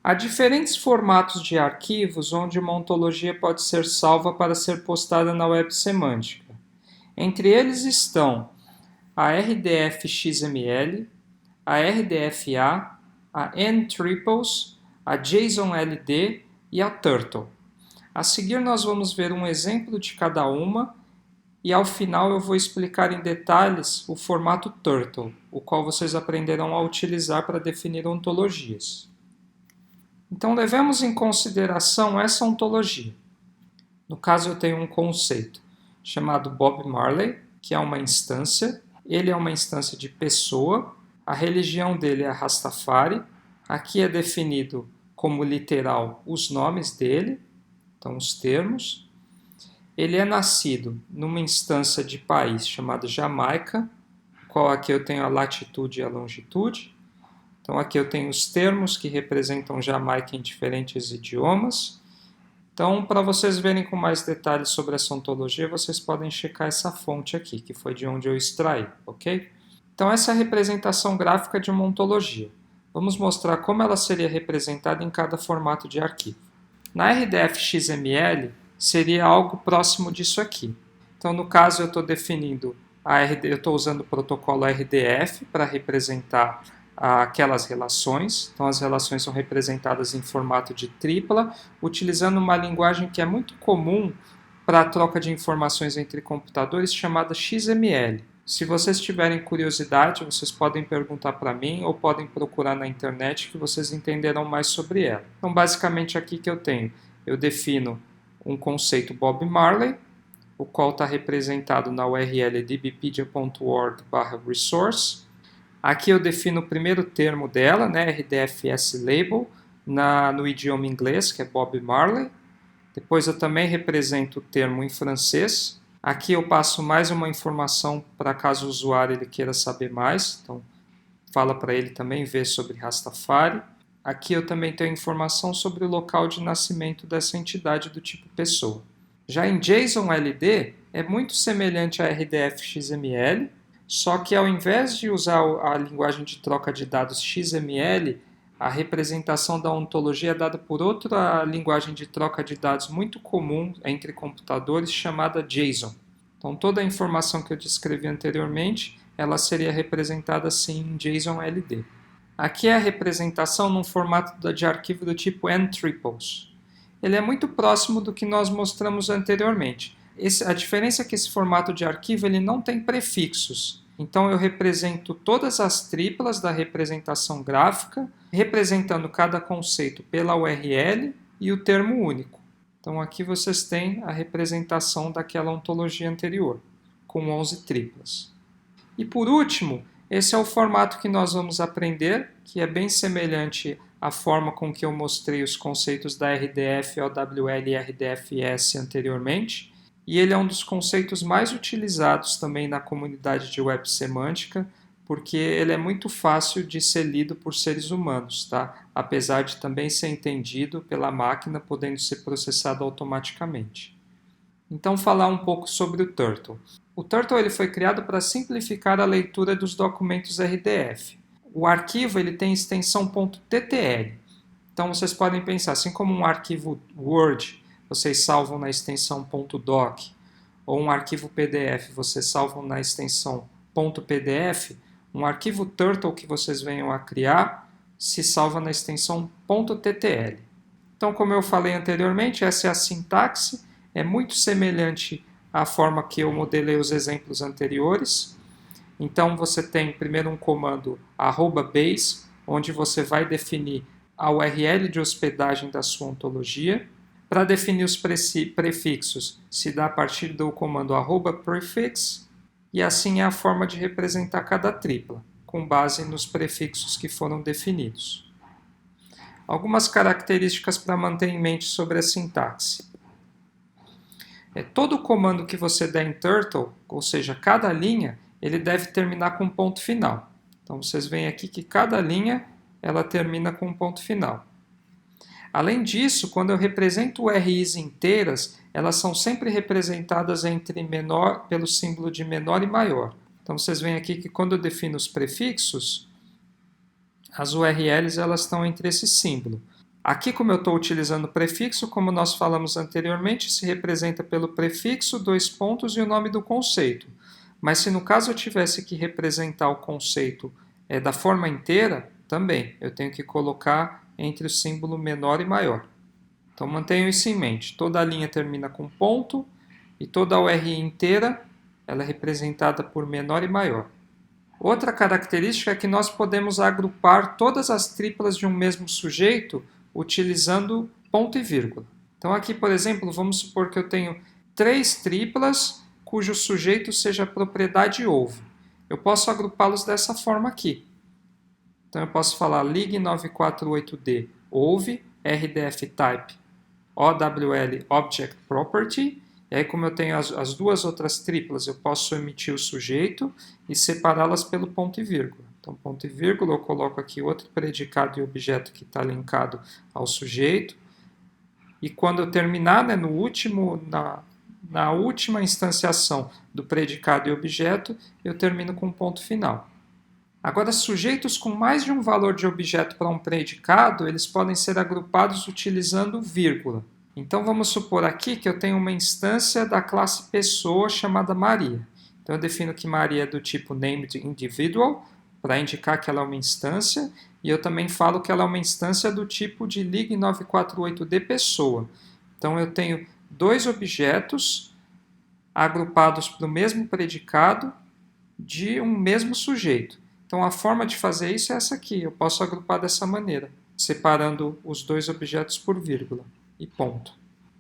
Há diferentes formatos de arquivos onde uma ontologia pode ser salva para ser postada na web semântica. Entre eles estão a RDF-XML, a RDF-A, a N-Triples, a JSON-LD e a Turtle. A seguir nós vamos ver um exemplo de cada uma e ao final eu vou explicar em detalhes o formato Turtle, o qual vocês aprenderão a utilizar para definir ontologias. Então levemos em consideração essa ontologia. No caso eu tenho um conceito chamado Bob Marley, que é uma instância. Ele é uma instância de pessoa, a religião dele é Rastafari. Aqui é definido como literal os nomes dele, então os termos. Ele é nascido numa instância de país chamada Jamaica, qual aqui eu tenho a latitude e a longitude. Então aqui eu tenho os termos que representam Jamaica em diferentes idiomas. Então, para vocês verem com mais detalhes sobre essa ontologia, vocês podem checar essa fonte aqui, que foi de onde eu extraí, ok? Então essa é a representação gráfica de uma ontologia. Vamos mostrar como ela seria representada em cada formato de arquivo. Na RDF-XML seria algo próximo disso aqui. Então no caso eu estou definindo, eu estou usando o protocolo RDF para representar aquelas relações. Então as relações são representadas em formato de tripla, utilizando uma linguagem que é muito comum para a troca de informações entre computadores, chamada XML. Se vocês tiverem curiosidade, vocês podem perguntar para mim ou podem procurar na internet que vocês entenderão mais sobre ela. Então basicamente aqui que eu defino um conceito Bob Marley, o qual está representado na URL dbpedia.org/resource. Aqui eu defino o primeiro termo dela, né, RDFS Label, no idioma inglês, que é Bob Marley. Depois eu também represento o termo em francês. Aqui eu passo mais uma informação para caso o usuário ele queira saber mais. Então, fala para ele também ver sobre Rastafari. Aqui eu também tenho informação sobre o local de nascimento dessa entidade do tipo pessoa. Já em JSON-LD, é muito semelhante a RDF-XML, só que ao invés de usar a linguagem de troca de dados XML, a representação da ontologia é dada por outra linguagem de troca de dados muito comum entre computadores, chamada JSON. Então toda a informação que eu descrevi anteriormente, ela seria representada assim em JSON-LD. Aqui é a representação num formato de arquivo do tipo N-Triples. Ele é muito próximo do que nós mostramos anteriormente. A diferença é que esse formato de arquivo ele não tem prefixos. Então eu represento todas as triplas da representação gráfica, representando cada conceito pela URL e o termo único. Então aqui vocês têm a representação daquela ontologia anterior, com 11 triplas. E por último, esse é o formato que nós vamos aprender, que é bem semelhante à forma com que eu mostrei os conceitos da RDF, OWL e RDFS anteriormente. E ele é um dos conceitos mais utilizados também na comunidade de web semântica, porque ele é muito fácil de ser lido por seres humanos, tá? Apesar de também ser entendido pela máquina, podendo ser processado automaticamente. Então, falar um pouco sobre o Turtle. O Turtle ele foi criado para simplificar a leitura dos documentos RDF. O arquivo ele tem extensão .ttl. Então, vocês podem pensar, assim como um arquivo Word, vocês salvam na extensão .doc, ou um arquivo PDF, vocês salvam na extensão .pdf, um arquivo Turtle que vocês venham a criar se salva na extensão .ttl. Então, como eu falei anteriormente, essa é a sintaxe, é muito semelhante à forma que eu modelei os exemplos anteriores. Então, você tem primeiro um comando @base, onde você vai definir a URL de hospedagem da sua ontologia. Para definir os prefixos, se dá a partir do comando @prefix, e assim é a forma de representar cada tripla, com base nos prefixos que foram definidos. Algumas características para manter em mente sobre a sintaxe. Todo comando que você der em Turtle, ou seja, cada linha, ele deve terminar com um ponto final. Então vocês veem aqui que cada linha ela termina com um ponto final. Além disso, quando eu represento URIs inteiras, elas são sempre representadas pelo símbolo de menor e maior. Então vocês veem aqui que quando eu defino os prefixos, as URLs elas estão entre esse símbolo. Aqui, como eu estou utilizando o prefixo, como nós falamos anteriormente, se representa pelo prefixo, 2 pontos e o nome do conceito. Mas se no caso eu tivesse que representar o conceito da forma inteira, também eu tenho que colocar entre o símbolo menor e maior. Então mantenham isso em mente. Toda a linha termina com ponto e toda a URI inteira ela é representada por menor e maior. Outra característica é que nós podemos agrupar todas as triplas de um mesmo sujeito utilizando ponto e vírgula. Então aqui, por exemplo, vamos supor que eu tenho 3 triplas cujo sujeito seja propriedade ouve. Eu posso agrupá-los dessa forma aqui. Então eu posso falar lig948d ouve RDF type OWL object property. E aí, como eu tenho as duas outras triplas, eu posso emitir o sujeito e separá-las pelo ponto e vírgula. Então, ponto e vírgula, eu coloco aqui outro predicado e objeto que está linkado ao sujeito. E quando eu terminar, né, na última instanciação do predicado e objeto, eu termino com um ponto final. Agora, sujeitos com mais de um valor de objeto para um predicado, eles podem ser agrupados utilizando vírgula. Então, vamos supor aqui que eu tenho uma instância da classe pessoa chamada Maria. Então, eu defino que Maria é do tipo named individual, para indicar que ela é uma instância, e eu também falo que ela é uma instância do tipo de lig948d pessoa. Então, eu tenho 2 objetos agrupados para o mesmo predicado de um mesmo sujeito. Então, a forma de fazer isso é essa aqui. Eu posso agrupar dessa maneira, separando os 2 objetos por vírgula e ponto.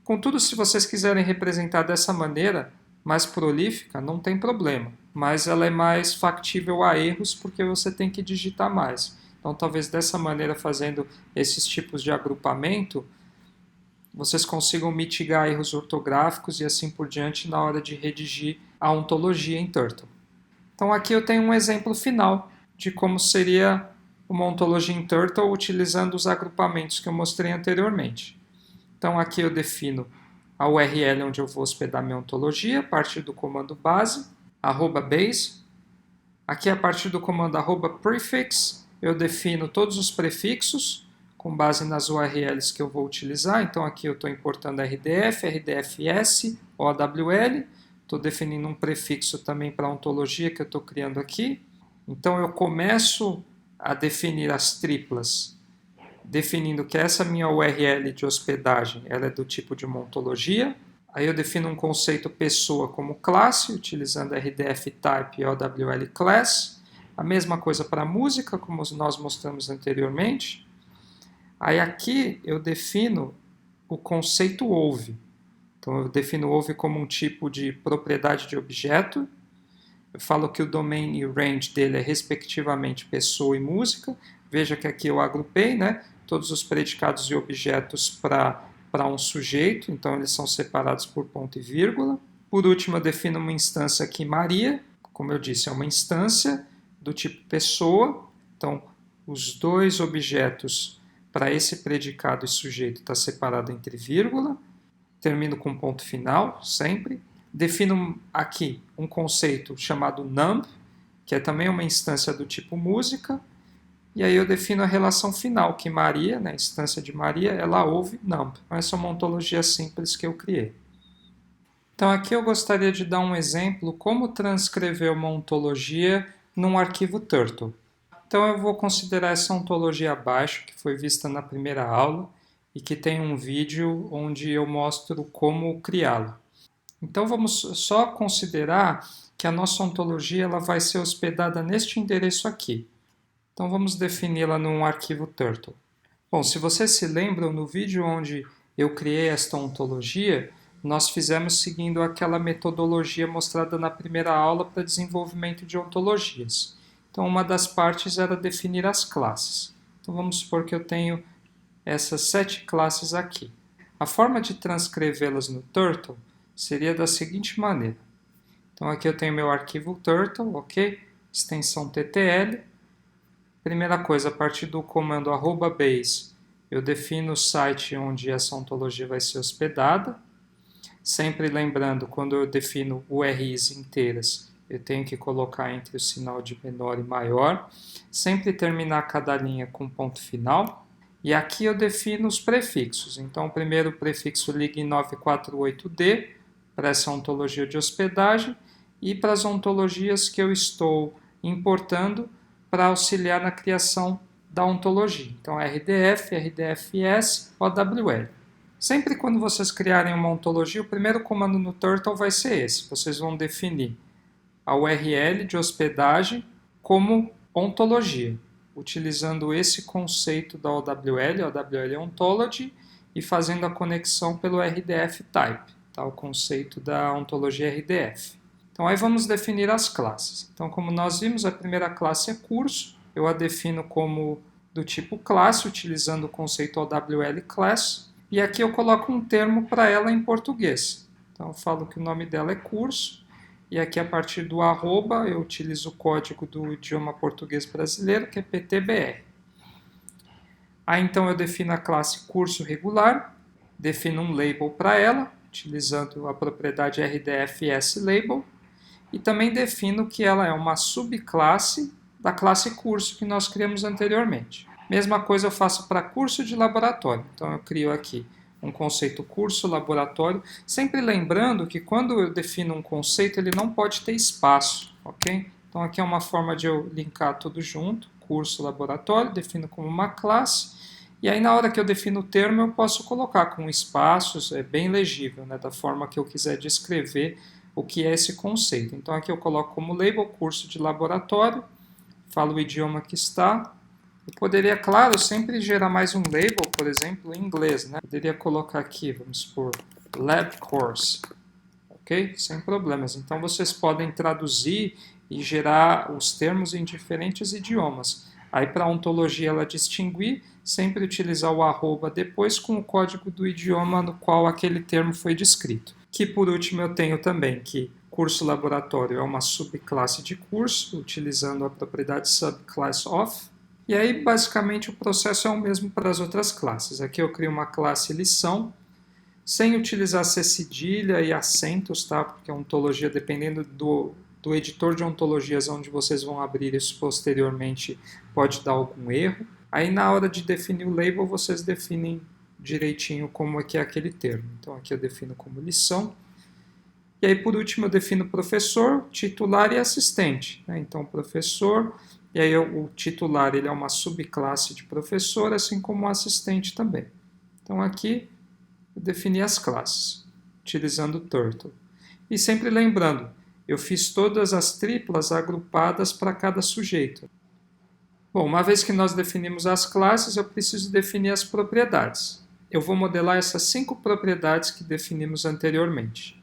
Contudo, se vocês quiserem representar dessa maneira, mais prolífica, não tem problema. Mas ela é mais factível a erros porque você tem que digitar mais. Então, talvez dessa maneira, fazendo esses tipos de agrupamento, vocês consigam mitigar erros ortográficos e assim por diante na hora de redigir a ontologia em Turtle. Então, aqui eu tenho um exemplo final de como seria uma ontologia em Turtle utilizando os agrupamentos que eu mostrei anteriormente. Então, aqui eu defino a URL onde eu vou hospedar minha ontologia, a partir do comando base, @base. Aqui, a partir do comando @prefix, eu defino todos os prefixos, com base nas URLs que eu vou utilizar. Então, aqui eu estou importando RDF, RDFS, OWL. Estou definindo um prefixo também para a ontologia que eu estou criando aqui. Então, eu começo a definir as triplas definindo que essa minha URL de hospedagem ela é do tipo de uma ontologia. Aí eu defino um conceito pessoa como classe, utilizando RDF type e OWL class. A mesma coisa para música, como nós mostramos anteriormente. Aí aqui eu defino o conceito ouve. Então eu defino ouve como um tipo de propriedade de objeto. Eu falo que o domain e o range dele é respectivamente pessoa e música. Veja que aqui eu agrupei, né, todos os predicados e objetos para um sujeito, então eles são separados por ponto e vírgula. Por último, eu defino uma instância aqui, Maria, como eu disse, é uma instância do tipo pessoa, então os 2 objetos para esse predicado e sujeito está separado entre vírgula. Termino com ponto final, sempre. Defino aqui um conceito chamado num, que é também uma instância do tipo música. E aí eu defino a relação final, que Maria, né, a instância de Maria, ela ouve num. Essa é uma ontologia simples que eu criei. Então aqui eu gostaria de dar um exemplo como transcrever uma ontologia num arquivo Turtle. Então eu vou considerar essa ontologia abaixo, que foi vista na primeira aula, e que tem um vídeo onde eu mostro como criá-la. Então vamos só considerar que a nossa ontologia ela vai ser hospedada neste endereço aqui. Então vamos defini-la num arquivo Turtle. Bom, se vocês se lembram, no vídeo onde eu criei esta ontologia, nós fizemos seguindo aquela metodologia mostrada na primeira aula para desenvolvimento de ontologias. Então uma das partes era definir as classes. Então vamos supor que eu tenho essas 7 classes aqui. A forma de transcrevê-las no Turtle seria da seguinte maneira. Então aqui eu tenho meu arquivo Turtle, ok? Extensão TTL. Primeira coisa, a partir do comando @base, eu defino o site onde essa ontologia vai ser hospedada. Sempre lembrando, quando eu defino URIs inteiras, eu tenho que colocar entre o sinal de menor e maior. Sempre terminar cada linha com ponto final. E aqui eu defino os prefixos. Então, o primeiro prefixo liga em 948D, para essa ontologia de hospedagem, e para as ontologias que eu estou importando para auxiliar na criação da ontologia. Então, RDF, RDFS, OWL. Sempre quando vocês criarem uma ontologia, o primeiro comando no Turtle vai ser esse. Vocês vão definir a URL de hospedagem como ontologia, utilizando esse conceito da OWL Ontology, e fazendo a conexão pelo RDF Type, tá? O conceito da ontologia RDF. Então aí vamos definir as classes. Então, como nós vimos, a primeira classe é curso, eu a defino como do tipo classe, utilizando o conceito OWL Class, e aqui eu coloco um termo para ela em português. Então eu falo que o nome dela é curso, e aqui a partir do arroba eu utilizo o código do idioma português brasileiro, que é PTBR. Aí então eu defino a classe curso regular, defino um label para ela, utilizando a propriedade RDFSLabel, e também defino que ela é uma subclasse da classe curso que nós criamos anteriormente. Mesma coisa eu faço para curso de laboratório. Então eu crio aqui um conceito curso laboratório, sempre lembrando que quando eu defino um conceito ele não pode ter espaço, ok? Então aqui é uma forma de eu linkar tudo junto, curso laboratório, defino como uma classe, e aí na hora que eu defino o termo eu posso colocar com espaços, é bem legível, né, da forma que eu quiser descrever o que é esse conceito. Então aqui eu coloco como label curso de laboratório, falo o idioma que está. Eu poderia, claro, sempre gerar mais um label, por exemplo, em inglês, né? Poderia colocar aqui, vamos supor, Lab Course, ok? Sem problemas. Então vocês podem traduzir e gerar os termos em diferentes idiomas. Aí para a ontologia ela distinguir, sempre utilizar o arroba depois com o código do idioma no qual aquele termo foi descrito. Que por último eu tenho também que curso laboratório é uma subclasse de curso, utilizando a propriedade subclass of. E aí basicamente o processo é o mesmo para as outras classes. Aqui eu crio uma classe lição, sem utilizar C cedilha e acentos, tá? Porque a ontologia, dependendo do editor de ontologias onde vocês vão abrir isso posteriormente, pode dar algum erro. Aí na hora de definir o label, vocês definem direitinho como é que é aquele termo. Então aqui eu defino como lição. E aí por último eu defino professor, titular e assistente, né? Então professor, e aí o titular ele é uma subclasse de professor, assim como o assistente também. Então aqui eu defini as classes, utilizando o Turtle. E sempre lembrando, eu fiz todas as triplas agrupadas para cada sujeito. Bom, uma vez que nós definimos as classes, eu preciso definir as propriedades. Eu vou modelar essas 5 propriedades que definimos anteriormente.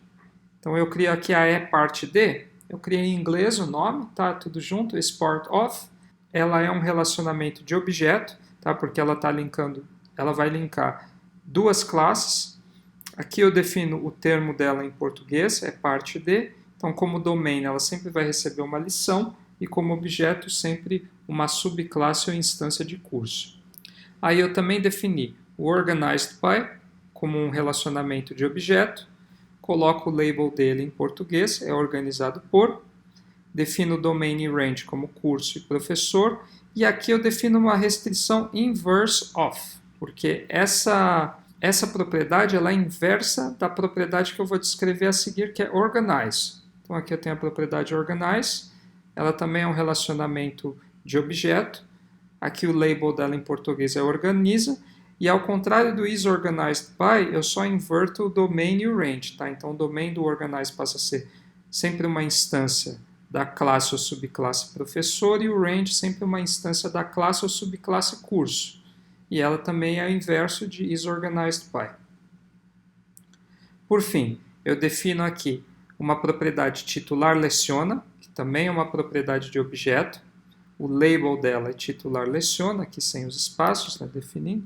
Então eu crio aqui a E-Parte D, eu criei em inglês o nome, tá? Tudo junto, is part of. Ela é um relacionamento de objeto, tá? Porque ela vai linkar duas classes. Aqui eu defino o termo dela em português, é parte D. Então como domain ela sempre vai receber uma lição e como objeto sempre uma subclasse ou instância de curso. Aí eu também defini o organized by como um relacionamento de objeto. Coloco o label dele em português, é organizado por. Defino o domain e range como curso e professor. E aqui eu defino uma restrição inverse of, porque essa propriedade ela é inversa da propriedade que eu vou descrever a seguir, que é organize. Então aqui eu tenho a propriedade organize, ela também é um relacionamento de objeto. Aqui o label dela em português é organiza. E ao contrário do is organized by, eu só inverto o domain e o range, tá? Então o domain do organize passa a ser sempre uma instância da classe ou subclasse professor e o range sempre uma instância da classe ou subclasse curso. E ela também é o inverso de is organized by. Por fim, eu defino aqui uma propriedade titular leciona, que também é uma propriedade de objeto. O label dela é titular leciona, aqui sem os espaços, né, definindo.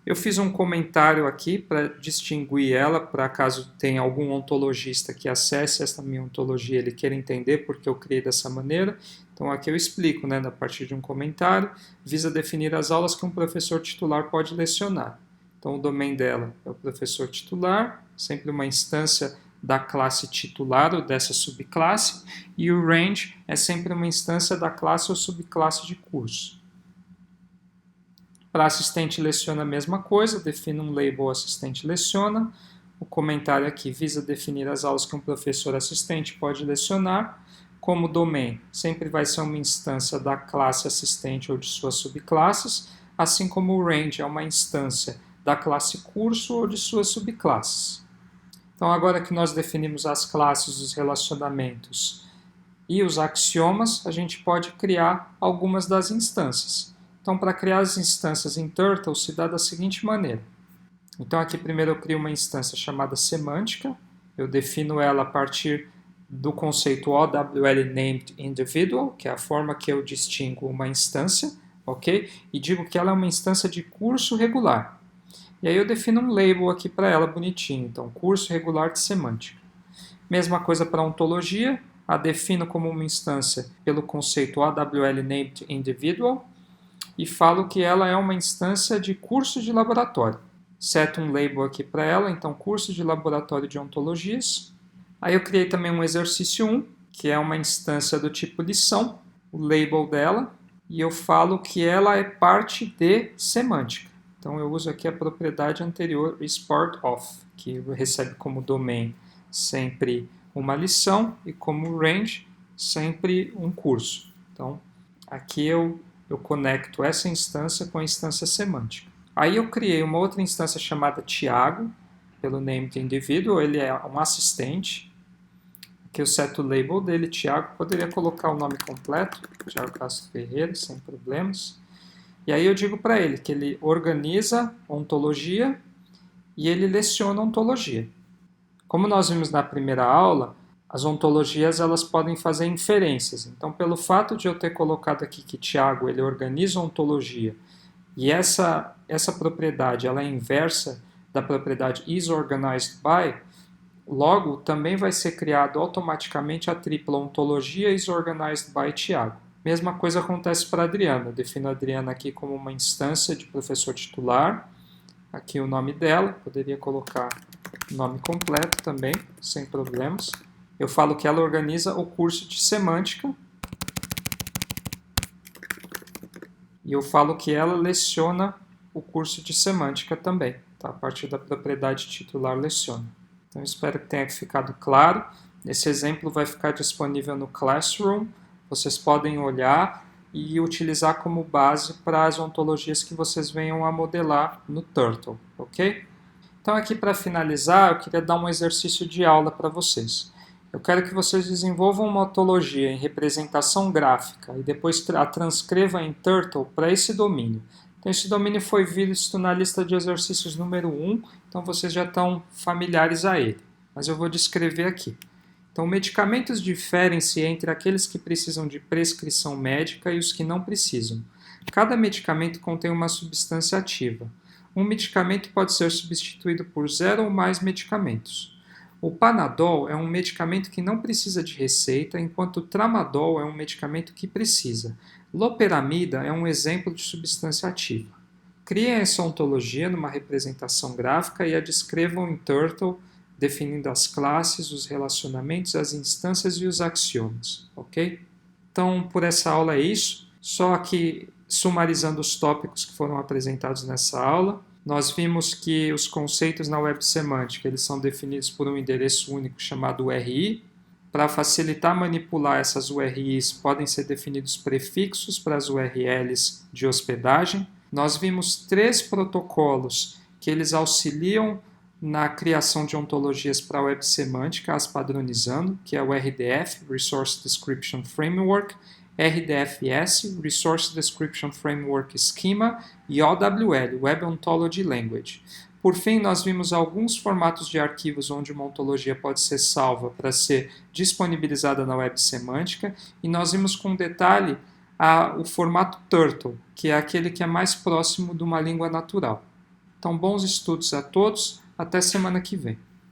Eu fiz um comentário aqui para distinguir ela, para caso tenha algum ontologista que acesse essa minha ontologia, ele queira entender porque eu criei dessa maneira. Então aqui eu explico, né, a partir de um comentário, visa definir as aulas que um professor titular pode lecionar. Então o domain dela é o professor titular, sempre uma instância da classe titular ou dessa subclasse, e o range é sempre uma instância da classe ou subclasse de curso. Para assistente leciona a mesma coisa, defino um label assistente leciona. O comentário aqui visa definir as aulas que um professor assistente pode lecionar. Como domain, sempre vai ser uma instância da classe assistente ou de suas subclasses, assim como o range é uma instância da classe curso ou de suas subclasses. Então, agora que nós definimos as classes, os relacionamentos e os axiomas, a gente pode criar algumas das instâncias. Então, para criar as instâncias em Turtle, se dá da seguinte maneira. Então, aqui primeiro eu crio uma instância chamada semântica. Eu defino ela a partir do conceito OWL Named Individual, que é a forma que eu distingo uma instância, ok? E digo que ela é uma instância de curso regular. E aí eu defino um label aqui para ela bonitinho. Então, curso regular de semântica. Mesma coisa para ontologia. A defino como uma instância pelo conceito OWL Named Individual e falo que ela é uma instância de curso de laboratório. Seto um label aqui para ela, então curso de laboratório de ontologias. Aí eu criei também um exercício 1, que é uma instância do tipo lição, o label dela, e eu falo que ela é parte de semântica. Então eu uso aqui a propriedade anterior, is part of, que recebe como domain sempre uma lição e como range sempre um curso. Então aqui eu conecto essa instância com a instância semântica. Aí eu criei uma outra instância chamada Tiago, pelo named individual, ele é um assistente. Aqui eu seto o label dele, Tiago, poderia colocar o nome completo, Tiago Castro Ferreira, sem problemas. E aí eu digo para ele que ele organiza ontologia e ele leciona ontologia. Como nós vimos na primeira aula, as ontologias elas podem fazer inferências. Então, pelo fato de eu ter colocado aqui que Tiago ele organiza ontologia e essa propriedade ela é inversa da propriedade is organized by, logo também vai ser criado automaticamente a tripla ontologia is organized by Tiago. Mesma coisa acontece para a Adriana. Eu defino a Adriana aqui como uma instância de professor titular. Aqui o nome dela, poderia colocar o nome completo também, sem problemas. Eu falo que ela organiza o curso de semântica. E eu falo que ela leciona o curso de semântica também, tá? A partir da propriedade titular leciona. Então espero que tenha ficado claro. Esse exemplo vai ficar disponível no Classroom. Vocês podem olhar e utilizar como base para as ontologias que vocês venham a modelar no Turtle, ok? Então aqui para finalizar, eu queria dar um exercício de aula para vocês. Eu quero que vocês desenvolvam uma ontologia em representação gráfica e depois a transcrevam em Turtle para esse domínio. Então esse domínio foi visto na lista de exercícios número 1, então vocês já estão familiares a ele, mas eu vou descrever aqui. Então, medicamentos diferem-se entre aqueles que precisam de prescrição médica e os que não precisam. Cada medicamento contém uma substância ativa. Um medicamento pode ser substituído por 0 ou mais medicamentos. O Panadol é um medicamento que não precisa de receita, enquanto o Tramadol é um medicamento que precisa. Loperamida é um exemplo de substância ativa. Criem essa ontologia numa representação gráfica e a descrevam em Turtle, definindo as classes, os relacionamentos, as instâncias e os axiomas, ok? Então, por essa aula é isso. Só aqui, sumarizando os tópicos que foram apresentados nessa aula, nós vimos que os conceitos na web semântica eles são definidos por um endereço único chamado URI. Para facilitar manipular essas URIs, podem ser definidos prefixos para as URLs de hospedagem. Nós vimos 3 protocolos que eles auxiliam na criação de ontologias para a web semântica, as padronizando, que é o RDF, Resource Description Framework, RDFS, Resource Description Framework Schema, e OWL, Web Ontology Language. Por fim, nós vimos alguns formatos de arquivos onde uma ontologia pode ser salva para ser disponibilizada na web semântica, e nós vimos com detalhe o formato Turtle, que é aquele que é mais próximo de uma língua natural. Então, bons estudos a todos. Até semana que vem.